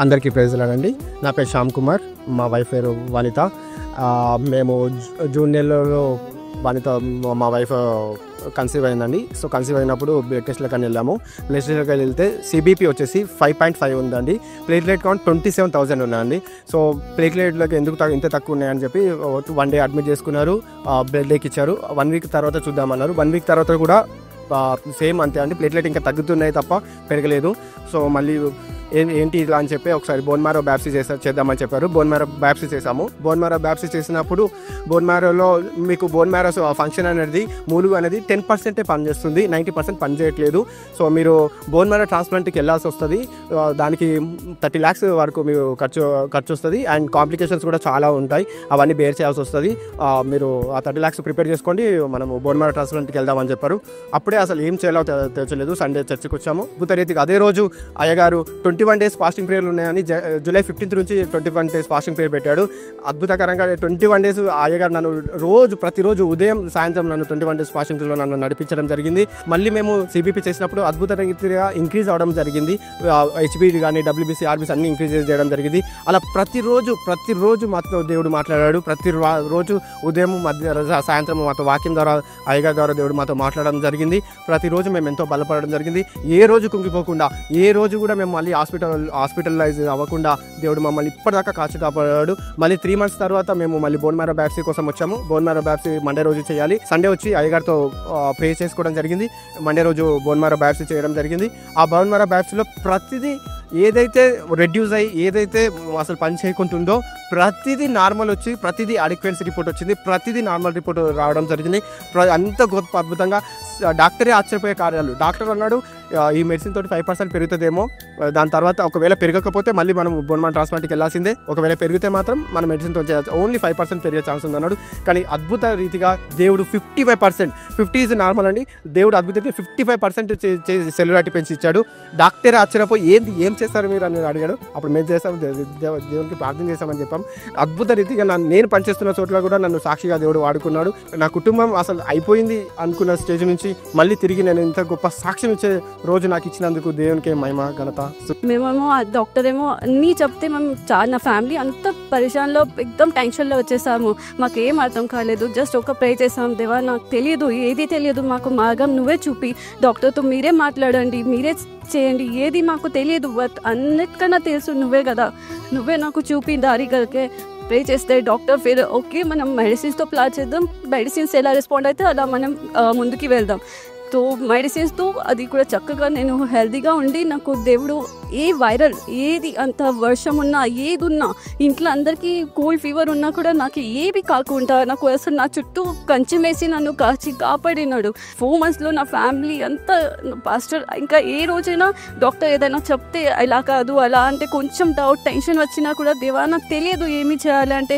అందరికీ ప్రైజ్లాడండి. నా పేరు శ్యామ్ కుమార్, మా వైఫ్ పేరు వనిత. మేము జూన్ నెలలో మా వైఫ్ కన్సీవ్ అయిందండి. సో కన్సీవ్ అయినప్పుడు బ్లడ్ టెస్ట్లకు అని వెళ్ళాము. బ్లడ్ టెస్ట్లకు వెళ్తే సిబిపి వచ్చేసి 5.5 ఉందండి. ప్లేట్లెట్ కౌంట్ 27,000 ఉన్నాయండి. సో ప్లేట్లెట్లకు ఎందుకు ఇంత తక్కువ ఉన్నాయని చెప్పి 1 డే అడ్మిట్ చేసుకున్నారు. బ్లడ్ లేక్ ఇచ్చారు. 1 వీక్ తర్వాత చూద్దామన్నారు. 1 వీక్ తర్వాత కూడా సేమ్ అంతే అండి. ప్లేట్లెట్ ఇంకా తగ్గుతున్నాయి తప్ప పెరగలేదు. సో మళ్ళీ ఏంటి ఇలా అని చెప్పి ఒకసారి బోన్ మ్యారో బ్యాప్సీ చేద్దామని చెప్పారు. బోన్ మ్యారో బ్యాప్సీ చేసాము. బోన్ మ్యారో బ్యాప్సీ చేసినప్పుడు బోన్ మ్యారోలో మీకు బోన్ మ్యారో ఫంక్షన్ అనేది మూలుగు అనేది 10% పనిచేస్తుంది, 90% పనిచేయట్లేదు. సో మీరు బోన్ మ్యారో ట్రాన్స్ప్లాంట్కి వెళ్ళాల్సి వస్తుంది. దానికి 30 lakhs వరకు మీరు ఖర్చు వస్తుంది. అండ్ కాంప్లికేషన్స్ కూడా చాలా ఉంటాయి, అవన్నీ బేర్ చేయాల్సి వస్తుంది. మీరు ఆ 30 lakhs ప్రిపేర్ చేసుకోండి, మనము బోన్ మ్యారో ట్రాన్స్ప్లాంట్కి వెళ్దామని చెప్పారు. అప్పుడే అసలు ఏం చేయాలో తెలియలేదు. సండే చర్చికి వచ్చాము. రీతిగా అదే రోజు అయ్యగారు 21 days ఫాస్టింగ్ ప్రేయర్లు ఉన్నాయని జూలై 15th నుంచి 21 days ఫాస్టింగ్ ప్రేయర్ పెట్టాడు. అద్భుతకరంగా 21 days అయ్యగారు నన్ను ప్రతిరోజు ఉదయం సాయంత్రం నన్ను 21 days ఫాస్టింగ్ ప్రేయర్లో నన్ను నడిపించడం జరిగింది. మళ్ళీ మేము సిబిపి చేసినప్పుడు అద్భుతంగా ఇంక్రీజ్ అవ్వడం జరిగింది. హెచ్బిడి కానీ WBC RBC అన్ని ఇంక్రీజ్ చేయడం జరిగింది. అలా ప్రతిరోజు మాతో దేవుడు మాట్లాడాడు. ప్రతిరోజు ఉదయం సాయంత్రం మాతో వాక్యం ద్వారా అయ్యగారి ద్వారా దేవుడు మాతో మాట్లాడడం జరిగింది. ప్రతిరోజు మేము ఎంతో బలపడడం జరిగింది. ఏ రోజు కుంగిపోకుండా, ఏ రోజు కూడా మేము మళ్ళీ హాస్పిటలైజ్ అవ్వకుండా దేవుడు మమ్మల్ని ఇప్పటిదాకా కాపాడాడు. మళ్ళీ 3 months తర్వాత మేము మళ్ళీ బోన్ మ్యారో బ్యాప్సీ కోసం వచ్చాము. బోన్ మ్యారో బ్యాప్సీ మండే రోజు చేయాలి. సండే వచ్చి అయ్యగారితో ప్రే చేసుకోవడం జరిగింది. మండే రోజు బోన్ మ్యారో బ్యాప్సీ చేయడం జరిగింది. ఆ బోన్ మ్యారో బ్యాప్సీలో ప్రతిదీ ఏదైతే రెడ్యూస్ అయ్యి ఏదైతే అసలు పని చేయకుంటుందో ప్రతిదీ నార్మల్ వచ్చి, ప్రతిదీ అడిక్వెన్సీ రిపోర్ట్ వచ్చింది, ప్రతిదీ నార్మల్ రిపోర్ట్ రావడం జరిగింది. అంత గొప్ప అద్భుతంగా డాక్టరే ఆశ్చర్యపోయే కార్యాలు. డాక్టర్ అన్నాడు ఈ మెడిసిన్ తోటి 5% పెరుగుతుందేమో, దాని తర్వాత ఒకవేళ పెరగకపోతే మళ్ళీ మనం బోన్ మ్యారో ట్రాన్స్ప్లాంట్కి వెళ్ళాల్సిందే, ఒకవేళ పెరిగితే మాత్రం మన మెడిసిన్తో ఓన్లీ 5% పెరిగే ఛాన్స్ ఉందన్నాడు. కానీ అద్భుత రీతిగా దేవుడు 55%, 50 is నార్మల్ అండి, దేవుడు అద్భుతంగా 55% సెల్యులారిటీ పెంచి ఇచ్చాడు. డాక్టరే ఆశ్చర్యపోయి ఏం చేస్తారు మీరు అని అడిగాడు. అప్పుడు మేము చేస్తాం, దేవునికి ప్రార్థన చేస్తామని చెప్పాం. అద్భుత రీతిగా నేను పనిచేస్తున్న చోట్ల కూడా నన్ను సాక్షిగా దేవుడు వాడుకున్నాడు. నా కుటుంబం అసలు అయిపోయింది అనుకున్న స్టేజ్ నుంచి మళ్ళీ తిరిగి నేను ఇంత గొప్ప సాక్ష్యం ఇచ్చే రోజు నాకు ఇచ్చినందుకు దేవునికి మహిమ ఘనత. మేమేమో ఆ డాక్టర్ ఏమో అన్నీ చెప్తే మేము చాలా, నా ఫ్యామిలీ అంత పరిశాన్లో ఎక్దమ్ టెన్షన్లో వచ్చేసాము. మాకేం అర్థం కాలేదు. జస్ట్ ఒక ప్రే చేసాం, దేవా నాకు తెలియదు, ఏది తెలియదు, మాకు మార్గం నువ్వే చూపి, డాక్టర్తో మీరే మాట్లాడండి, మీరే చేయండి, ఏది మాకు తెలియదు, బట్ అన్నిటికన్నా తెలుసు నువ్వే కదా, నువ్వే నాకు చూపి దారి కలిగే ప్రే చేస్తే డాక్టర్ ఫిర్ ఓకే మనం మెడిసిన్స్తో ప్లాన్ చేద్దాం, మెడిసిన్స్ ఎలా రెస్పాండ్ అయితే అలా మనం ముందుకి వెళ్దాం. సో మెడిసిన్స్తో అది కూడా చక్కగా నేను హెల్తీగా ఉండి, నాకు దేవుడు ఏ వైరల్ ఏది అంత వర్షం ఉన్నా ఏది ఉన్నా, ఇంట్లో అందరికీ కోల్డ్ ఫీవర్ ఉన్నా కూడా నాకు ఏవి కాకుండా, నాకు అసలు నా చుట్టూ కంచెం వేసి నన్ను కాపాడినాడు. 4 monthsలో నా ఫ్యామిలీ అంతా పాస్టర్. ఇంకా ఏ రోజైనా డాక్టర్ ఏదైనా చెప్తే ఇలా కాదు అలా అంటే కొంచెం డౌట్ టెన్షన్ వచ్చినా కూడా దేవా నాకు తెలియదు ఏమి చేయాలి అంటే,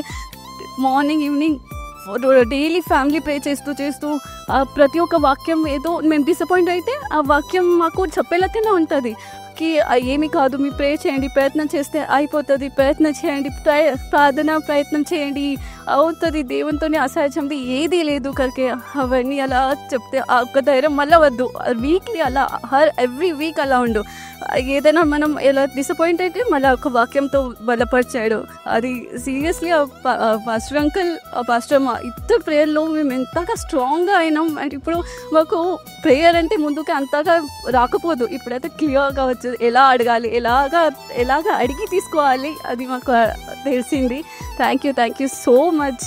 మార్నింగ్ ఈవినింగ్ డైలీ ఫ్యామిలీ ప్రే చేస్తూ ప్రతి ఒక్క వాక్యం ఏదో మేము డిసప్పాయింట్ అయితే ఆ వాక్యం మాకు చెప్పేలాగానే ఉంటుంది. ఏమి కాదు, మీరు ప్రే చేయండి, ప్రయత్నం చేస్తే అయిపోతుంది, ప్రయత్నం చేయండి, ప్రయత్నం చేయండి అవుతుంది, దేవునితోనే అసాధ్యంది ఏదీ లేదు కరికే. అవన్నీ అలా చెప్తే ఆ ఒక్క ధైర్యం మళ్ళీ వద్దు, వీక్లీ అలా ఎవ్రీ వీక్ అలా ఉండు. ఏదైనా మనం ఎలా డిసప్పాయింట్ అయితే మళ్ళీ ఒక వాక్యంతో బలపరిచాడు. అది సీరియస్లీ పాస్టర్ అంకుల్, పాస్టర్ మా ఇద్దరు ప్రేయర్లో మేము ఎంతగా స్ట్రాంగ్గా అయినాం. అండ్ ఇప్పుడు మాకు ప్రేయర్ అంటే ముందుకు అంతగా రాకపోదు, ఇప్పుడైతే క్లియర్గా వచ్చు, ఎలా అడగాలి, ఎలాగా అడిగి తీసుకోవాలి అది మాకు తెలిసింది. Thank you so much.